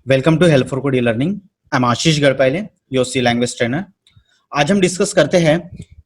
Welcome to help for code learning. I am Ashish Gadhpale, your C language trainer. आज हम discuss करते हैं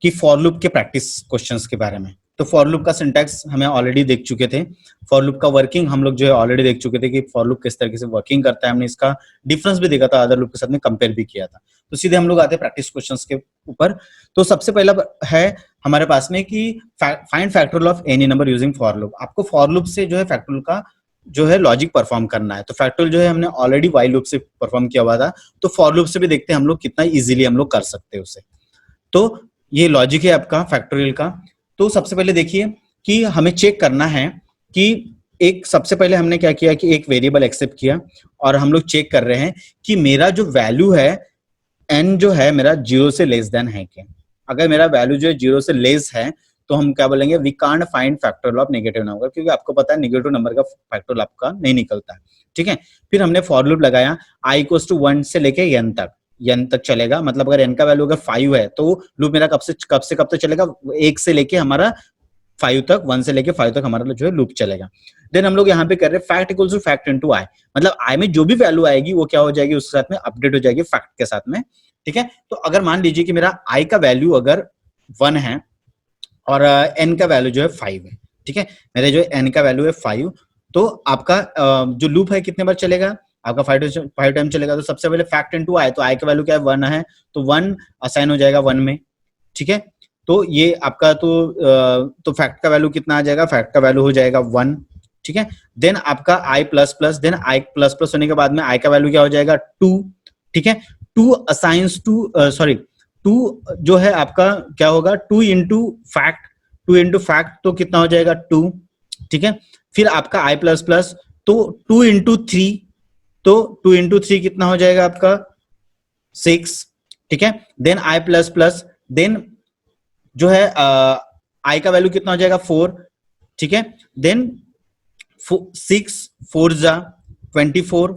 कि फॉर लूप के प्रैक्टिस क्वेश्चंस के बारे में। तो फॉर लूप का सिंटैक्स हमें ऑलरेडी देख चुके थे, फॉर लूप का वर्किंग हम लोग जो है ऑलरेडी देख चुके थे कि फॉर लूप किस तरीके से वर्किंग करता है। हमने इसका डिफरेंस भी देखा था, अदर लूप के साथ में कंपेयर भी किया था। तो सीधे हम लोग आते हैं प्रैक्टिस क्वेश्चंस के ऊपर। तो सबसे पहला है हमारे पास में कि find factorial of any number using for loop. आपको फॉर लूप से जो है फैक्टोरियल का जो है लॉजिक परफॉर्म करना है। तो फैक्टोरियल जो है हमने ऑलरेडी व्हाइल लूप से परफॉर्म किया हुआ था, तो फॉर लूप से भी देखते हैं हम लोग कितना इजीली हम लोग कर सकते हैं उसे। तो ये लॉजिक है आपका फैक्टोरियल का। तो सबसे पहले देखिए कि हमें चेक करना है कि एक सबसे पहले हमने क्या किया कि एक वेरिएबल एक्सेप्ट किया और हम लोग चेक कर रहे हैं कि मेरा जो वैल्यू है n जो है मेरा 0 से लेस देन है क्या। अगर मेरा वैल्यू जो है 0 से लेस है तो हम क्या बोलेंगे, we can't find factorial of negative number, क्योंकि आपको पता है नेगेटिव नंबर का फैक्टोरियल आपका नहीं निकलता है। ठीक है, फिर हमने फॉर लूप लगाया i = 1 से लेके n तक चलेगा। मतलब अगर n का वैल्यू अगर 5 है तो लूप मेरा कब से कब तक चलेगा, 1 से लेके हमारा 5 तक, 1 से लेके 5 तक हमारा जो है लूप चलेगा। देन हम लोग यहाँ पे कर रहे हैं fact equals to fact into i, मतलब i में जो भी वैल्यू आएगी वो क्या हो जाएगी, उसके साथ में अपडेट हो जाएगी फैक्ट के साथ में। ठीक है, तो अगर मान लीजिए कि मेरा i का वैल्यू अगर 1 है और n का वैल्यू जो है 5 है। ठीक है, मेरे जो n का वैल्यू है 5, तो आपका जो लूप है कितने बार चलेगा, आपका 5 टाइम चलेगा। तो सबसे पहले फैक्ट इनटू i, तो i का वैल्यू क्या है 1 है, तो 1 असाइन हो जाएगा 1 में। ठीक है, तो ये आपका तो फैक्ट का वैल्यू कितना आ जाएगा, फैक्ट का वैल्यू हो जाएगा 1। ठीक है, देन आपका i plus plus, then i plus plus होने के बाद में i का वैल्यू क्या हो जाएगा 2। ठीक है, 2 असाइंस टू सॉरी 2 जो है आपका क्या होगा 2 इंटू फैक्ट, तो कितना हो जाएगा 2। ठीक है, फिर आपका i प्लस प्लस, तो 2 इंटू 3, तो 2 इंटू 3 कितना हो जाएगा आपका 6। ठीक है, then i plus plus, then जो है i का वैल्यू कितना हो जाएगा 4। ठीक है, देन 6 4 जा 24।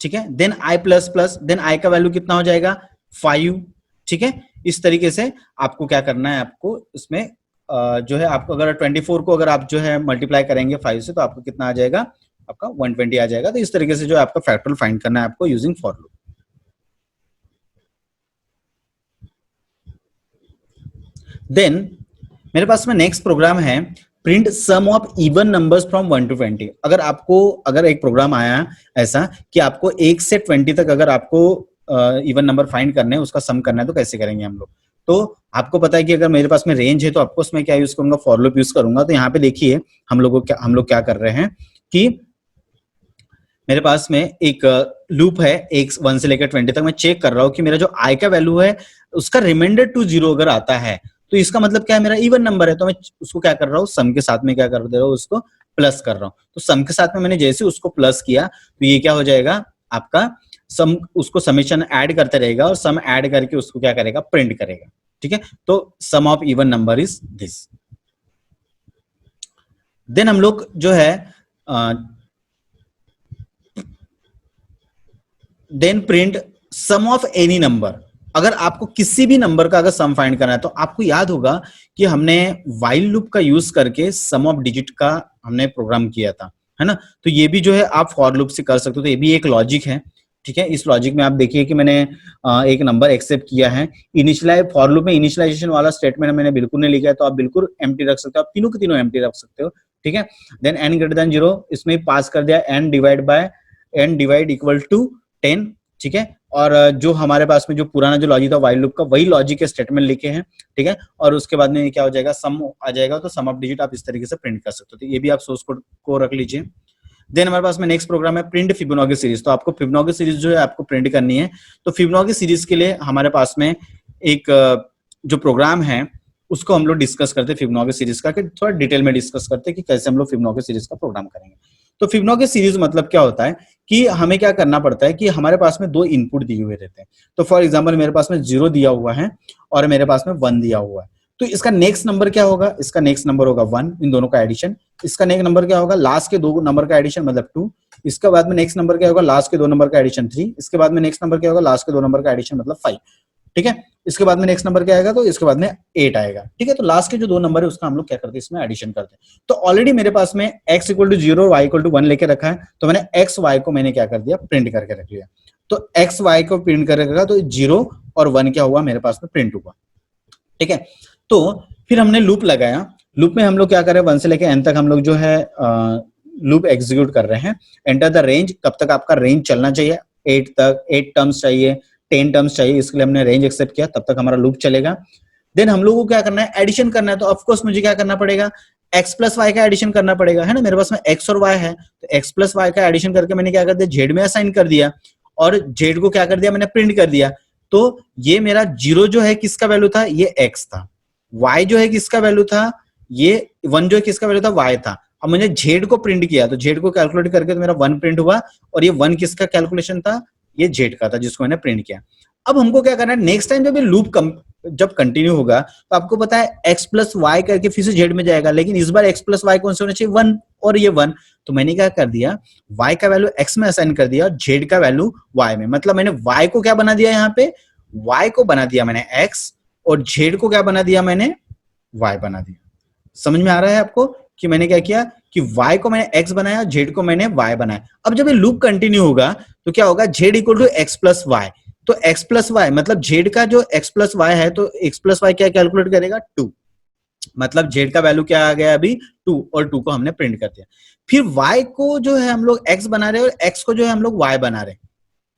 ठीक है, then i plus plus, then i का वैल्यू कितना हो जाएगा 5। ठीक है, इस तरीके से आपको क्या करना है, आपको इसमें जो है आपको अगर 24 को अगर आप जो है मल्टीप्लाई करेंगे 5 से, तो आपको कितना आ जाएगा, आपका 120 आ जाएगा। तो इस तरीके से जो है आपका फैक्टोरियल फाइंड करना है आपको यूजिंग फॉर लूप। देन मेरे पास में नेक्स्ट प्रोग्राम है print sum of even numbers from 1 to 20। अगर एक प्रोग्राम आया ऐसा कि आपको 1 से 20 तक अगर आपको इवन नंबर फाइंड करने हैं, उसका सम करना है, तो कैसे करेंगे हम लोग। तो आपको पता है कि अगर मेरे पास में रेंज है तो आपको उसमें क्या यूज करूंगा, फॉर लूप यूज करूंगा। तो यहाँ पे देखिए हम लोग क्या कर रहे हैं कि मेरे पास में एक लूप है 1 से लेकर 20 तक। मैं चेक कर रहा हूँ कि मेरा जो i का वैल्यू है उसका रिमाइंडर टू 0 अगर आता है तो इसका मतलब क्या है, मेरा इवन नंबर है। तो मैं उसको क्या कर रहा हूँ, सम के साथ में क्या कर दे रहा हूँ, उसको प्लस कर रहा हूँ। तो सम के साथ में मैंने जैसे उसको प्लस किया तो ये क्या हो जाएगा आपका सम, उसको समेशन ऐड करते रहेगा और सम ऐड करके उसको क्या करेगा, प्रिंट करेगा। ठीक है, तो sum of even number is this. Then हम लोग जो है then print sum of any number. अगर आपको किसी भी नंबर का अगर सम फाइंड करना है तो आपको याद होगा कि हमने व्हाइल लूप का यूज करके सम ऑफ डिजिट का हमने प्रोग्राम किया था, है ना। तो ये भी जो है आप फॉर लूप से कर सकते हो, तो ये भी एक लॉजिक है। ठीक है, इस लॉजिक में आप देखिए कि मैंने एक नंबर एक्सेप्ट किया है। इनिशियलाइज फॉर लूप में इनिशियलाइजेशन वाला स्टेटमेंट मैंने बिल्कुल नहीं लिखा है, तो आप बिल्कुल एम्प्टी रख सकते हो, आप तीनों के तीनों एम्प्टी रख सकते हो। ठीक है, देन n ग्रेटर देन 0, इसमें पास कर दिया n डिवाइड इक्वल टू 10। ठीक है, और जो हमारे पास में जो पुराना जो लॉजिक था व्हाइल लूप का, वही लॉजिक के स्टेटमेंट लिखे हैं। ठीक है, और उसके बाद में क्या हो जाएगा, सम आ जाएगा। तो सम ऑफ डिजिट आप इस तरीके से प्रिंट कर सकते हो। तो ये भी आप सोर्स कोड को रख लीजिए। देन हमारे पास में नेक्स्ट प्रोग्राम है प्रिंट फिबोनाची सीरीज। तो आपको फिबोनाची सीरीज जो है आपको प्रिंट करनी है। तो फिबोनाची सीरीज के लिए हमारे पास में एक जो प्रोग्राम है उसको हम लोग डिस्कस करते हैं फिबोनाची सीरीज का, कि थोड़ा डिटेल में डिस्कस करते हैं कि कैसे हम लोग फिबोनाची सीरीज का प्रोग्राम करेंगे। तो फिबोनाची सीरीज मतलब क्या होता है कि हमें क्या करना पड़ता है कि हमारे पास में 2 इनपुट दिए हुए रहते हैं। तो फॉर एग्जांपल मेरे पास में 0 दिया हुआ है और मेरे पास में 1 दिया हुआ है। तो इसका नेक्स्ट नंबर क्या होगा, इसका नेक्स्ट नंबर होगा 1, इन दोनों का एडिशन। इसका नेक्स्ट नंबर क्या होगा, लास्ट के 2 नंबर का एडिशन मतलब 2। इसके बाद में नेक्स्ट नंबर क्या होगा, लास्ट के 2 नंबर का एडिशन 3। इसके बाद में नेक्स्ट नंबर क्या होगा, लास्ट के 2 नंबर का एडिशन मतलब 5। ठीक है। इसके बाद में नेक्स्ट नंबर क्या आएगा, तो इसके बाद में 8 आएगा, ठीक है। तो लास्ट के जो 2 नंबर है उसका हम लोग क्या करते हैं, इसमें एडिशन करते हैं। तो ऑलरेडी मेरे पास में x equal to 0 y equal to 1 लेके रखा है, तो मैंने x y को मैंने क्या कर दिया, प्रिंट करके रख लिया। तो x y को प्रिंट करके रखा, तो 0 और 1 क्या हुआ मेरे पास में, प्रिंट हुआ, ठीक है। तो फिर हमने लूप लगाया, लूप में हम लोग क्या कर रहे हैं, 1 से लेके n तक हम लोग जो है लूप एग्जीक्यूट कर रहे हैं। एंटर द रेंज, कब तक आपका रेंज चलना चाहिए, 8 तक, 8 टर्म्स चाहिए, 10 टर्म्स चाहिए, इसके लिए हमने रेंज एक्सेप्ट किया, तब तक हमारा लूप चलेगा। देन हम लोगों को क्या करना है, एडिशन करना है। तो ऑफकोर्स मुझे क्या करना पड़ेगा, x प्लस वाई का एडिशन करना पड़ेगा, है ना। मेरे पास में x और y है, तो x प्लस वाई का एडिशन करके मैंने क्या कर दिया, जेड में असाइन कर दिया, और जेड को क्या कर दिया, मैंने प्रिंट कर दिया। तो ये मेरा 0 जो है किसका वैल्यू था, ये x था। y जो है किसका वैल्यू था, ये 1 जो है किसका वैल्यू था, y था। अब मैंने जेड को प्रिंट किया, तो जेड को कैलकुलेट करके तो मेरा 1 प्रिंट हुआ, और ये 1 किसका कैलकुलेशन था, ये जेड का था जिसको मैंने प्रिंट किया। अब हमको क्या करना है, नेक्स्ट टाइम जब ये लूप जब कंटिन्यू होगा, तो आपको पता है x प्लस वाई करके फिर से जेड में जाएगा, लेकिन इस बार x प्लस वाई कौन से होना चाहिए, 1, और ये 1। तो मैंने क्या कर दिया, y का वैल्यू x में असाइन कर दिया और z का वैल्यू y में। मतलब मैंने y को क्या बना दिया, यहाँ पे y को बना दिया मैंने x, और z को क्या बना दिया मैंने, y बना दिया। समझ में आ रहा है आपको कि मैंने क्या किया, कि y को मैंने x बनाया, z को मैंने y बनाया। अब जब ये लूप कंटिन्यू होगा तो क्या होगा, z equal to x plus y. तो x प्लस वाई मतलब z का जो x प्लस वाई है, तो x प्लस वाई क्या कैलकुलेट करेगा, 2। मतलब z का वैल्यू क्या आ गया अभी, 2, और 2 को हमने प्रिंट कर दिया। फिर y को जो है हम लोग x बना रहे हैं, और x को जो है हम लोग y बना रहे हैं,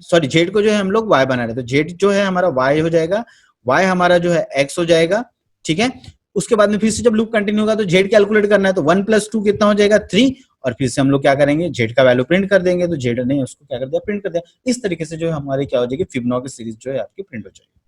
सॉरी z को जो है हम लोग y बना रहे हैं। तो z जो है हमारा y हो जाएगा, y हमारा जो है x हो जाएगा, ठीक है। उसके बाद में फिर से जब लूप कंटिन्यू होगा तो z कैलकुलेट करना है, तो 1 प्लस 2 कितना हो जाएगा, 3। और फिर से हम लोग क्या करेंगे, z का वैल्यू प्रिंट कर देंगे, तो z ने उसको क्या कर दिया, प्रिंट कर दिया। इस तरीके से जो है हमारी क्या हो जाएगी, फिबोनाची सीरीज जो है आपकी प्रिंट हो जाएगी।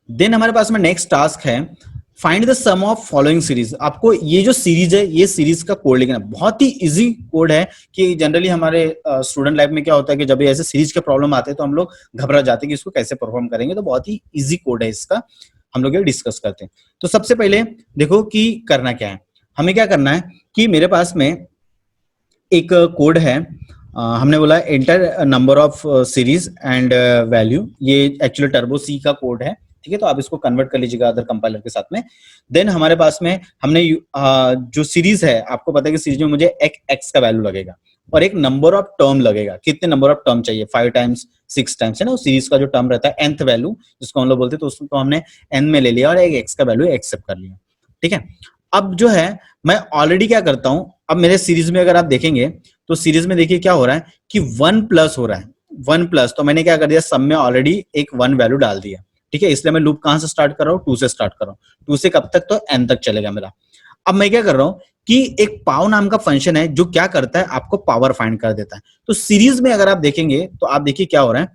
देन हमारे पास में नेक्स्ट टास्क है, find the sum of following series. आपको ये जो सीरीज है, ये सीरीज का कोड लिखना है। बहुत ही इजी कोड है, कि जनरली हमारे स्टूडेंट लाइफ में क्या होता है कि जब ये ऐसे सीरीज के प्रॉब्लम आते हैं तो हम लोग घबरा जाते हैं कि इसको कैसे परफॉर्म करेंगे। तो बहुत ही इजी कोड है इसका, हम लोग ये डिस्कस करते हैं। तो सबसे पहले देखो कि करना क्या है, हमें क्या करना है कि मेरे पास में एक कोड है, हमने बोला enter number of series and value. ये एक्चुअली टर्बो सी का कोड है, ठीक है। तो आप इसको कन्वर्ट कर लीजिएगा अदर कंपाइलर के साथ में। देन हमारे पास में हमने जो सीरीज है, आपको पता है कि सीरीज में मुझे एक एक्स का वैल्यू लगेगा और एक नंबर ऑफ टर्म लगेगा। कितने नंबर ऑफ टर्म चाहिए, 5 टाइम्स 6 टाइम्स, है ना। सीरीज का जो टर्म रहता है nth वैल्यू जिसको हम लोग बोलते हैं, तो उसको हमने n में ले लिया और एक एक्स का वैल्यू एक्सेप्ट कर लिया, ठीक है। अब जो है मैं ऑलरेडी क्या करता हूं, अब मेरे सीरीज में अगर आप देखेंगे तो सीरीज में देखिए क्या हो रहा है कि 1 प्लस हो रहा है, 1 प्लस। तो मैंने क्या कर दिया, सब में ऑलरेडी एक 1 वैल्यू डाल दिया, ठीक है। इसलिए मैं लूप कहां से स्टार्ट कर रहा हूं, 2 से स्टार्ट कर रहा हूं। 2 से कब तक, तो n तक चलेगा मेरा। अब मैं क्या कर रहा हूं कि एक पाव नाम का फंक्शन है जो क्या करता है, आपको पावर फाइंड कर देता है। तो सीरीज में अगर आप देखेंगे तो आप देखिए क्या हो रहा है,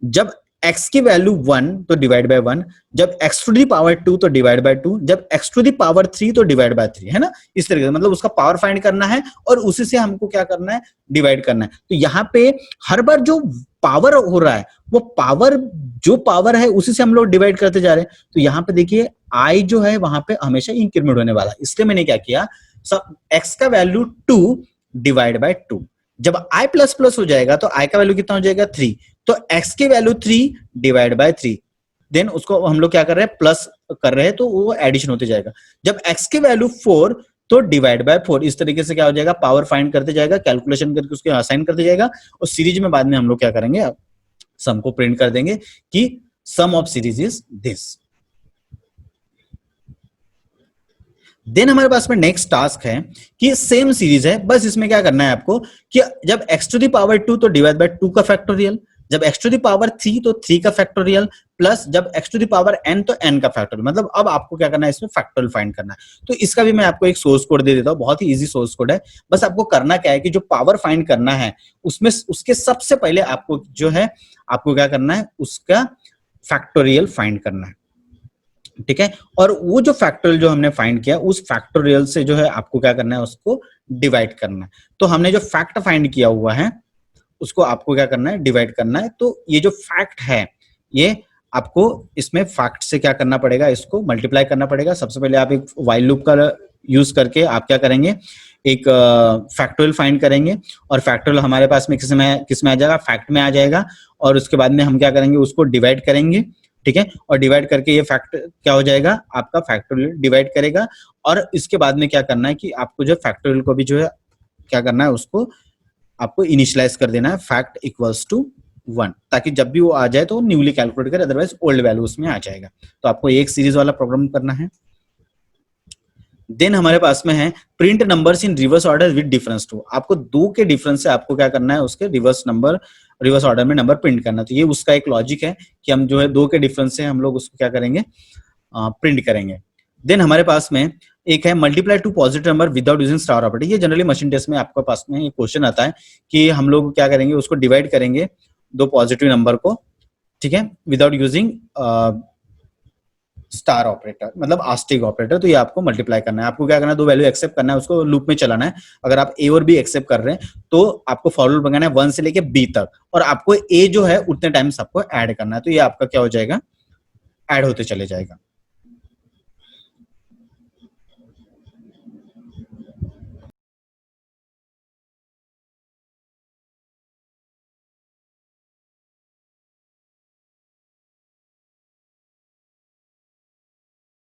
जब x की वैल्यू 1 तो डिवाइड बाय 1, जब x टू दी पावर 2 तो डिवाइड बाय 2, जब x टू दी पावर 3 तो डिवाइड बाय 3, है ना। इस तरीके से मतलब उसका पावर फाइंड करना है और उसी से हमको क्या करना है, डिवाइड करना है। तो यहाँ पे हर बार जो पावर हो रहा है, वो पावर जो पावर है उसी से हम लोग डिवाइड करते जा रहे हैं। तो यहाँ पे देखिए i जो है वहां पे हमेशा इंक्रीमेंट होने वाला है। इसलिए मैंने क्या किया, सब x का वैल्यू 2 डिवाइड बाय 2। जब i प्लस प्लस हो जाएगा तो i का वैल्यू कितना हो जाएगा, 3। तो x की वैल्यू 3 डिवाइड बाय 3, देन उसको हम लोग क्या कर रहे हैं, प्लस कर रहे हैं, तो वो एडिशन होते जाएगा। जब x की वैल्यू 4 तो डिवाइड बाय 4। इस तरीके से क्या हो जाएगा, पावर फाइंड करते जाएगा, कैलकुलेशन करके उसको असाइन करते जाएगा, और सीरीज में बाद में हम लोग क्या करेंगे, सम को प्रिंट कर देंगे कि sum of series is this. Then हमारे पास में नेक्स्ट टास्क है कि सेम सीरीज है, बस इसमें क्या करना है आपको कि जब x टू दी पावर 2 तो डिवाइड बाय 2 का फैक्टोरियल, जब x टू दी पावर 3 तो 3 का फैक्टोरियल, प्लस जब x to the power n तो n का फैक्टोरियल। मतलब अब आपको क्या करना है, इसमें फैक्टोरियल फाइंड करना है। तो इसका भी मैं आपको एक सोर्स कोड दे देता हूँ, बहुत ही इजी सोर्स कोड है। बस आपको करना क्या है कि जो पावर फाइंड करना है उसमें उसके सबसे पहले आपको जो है, आपको क्या करना है, उसका फैक्टोरियल फाइंड करना है, ठीक है। और वो जो फैक्टोरियल जो हमने फाइंड किया, उस फैक्टोरियल से जो है आपको क्या करना है, उसको डिवाइड करना है। तो हमने जो फैक्ट फाइंड किया हुआ है उसको आपको क्या करना है, डिवाइड करना है। तो ये जो फैक्ट है, ये आपको इसमें फैक्ट से क्या करना पड़ेगा, इसको मल्टीप्लाई करना पड़ेगा। सबसे पहले आप एक व्हाइल लूप का यूज करके आप क्या करेंगे, एक फैक्टोरियल फाइंड करेंगे और फैक्टोरियल हमारे पास में किस में आ जाएगा, फैक्ट में आ जाएगा। और उसके बाद में हम क्या करेंगे, उसको डिवाइड करेंगे, ठीक है। और डिवाइड करके ये फैक्ट क्या हो जाएगा, आपका फैक्टोरियल डिवाइड करेगा। और इसके बाद में क्या करना है कि आपको जो फैक्टोरियल को भी जो है क्या करना है, उसको आपको इनिशियलाइज कर देना है फैक्ट इक्वल्स टू 1, ताकि जब भी वो आ जाए तो वो न्यूली कैलकुलेट करे, अदरवाइज ओल्ड वैल्यू उसमें आ जाएगा। तो आपको एक सीरीज वाला प्रोग्राम करना है। देन हमारे पास में है print numbers in reverse order with difference two. आपको 2 के डिफरेंस से आपको क्या करना है, उसके रिवर्स ऑर्डर में नंबर प्रिंट करना। तो ये उसका एक लॉजिक है कि हम जो है 2 के डिफरेंस से हम लोग उसको क्या करेंगे, प्रिंट करेंगे। देन हमारे पास में एक है multiply two positive number without using star operator. ये जनरली मशीन टेस्ट में आपके पास में एक क्वेश्चन आता है कि हम लोग क्या करेंगे, उसको डिवाइड करेंगे 2 पॉजिटिव नंबर को, ठीक है, विदाउट यूजिंग स्टार ऑपरेटर, मतलब आस्टिक ऑपरेटर। तो ये आपको मल्टीप्लाई करना है। आपको क्या करना है, 2 वैल्यू एक्सेप्ट करना है, उसको लूप में चलाना है। अगर आप ए और बी एक्सेप्ट कर रहे हैं तो आपको फॉर लूप लगाना है 1 से लेके बी तक, और आपको ए जो है उतने टाइम्स आपको ऐड करना है। तो ये आपका क्या हो जाएगा, ऐड होते चले जाएगा।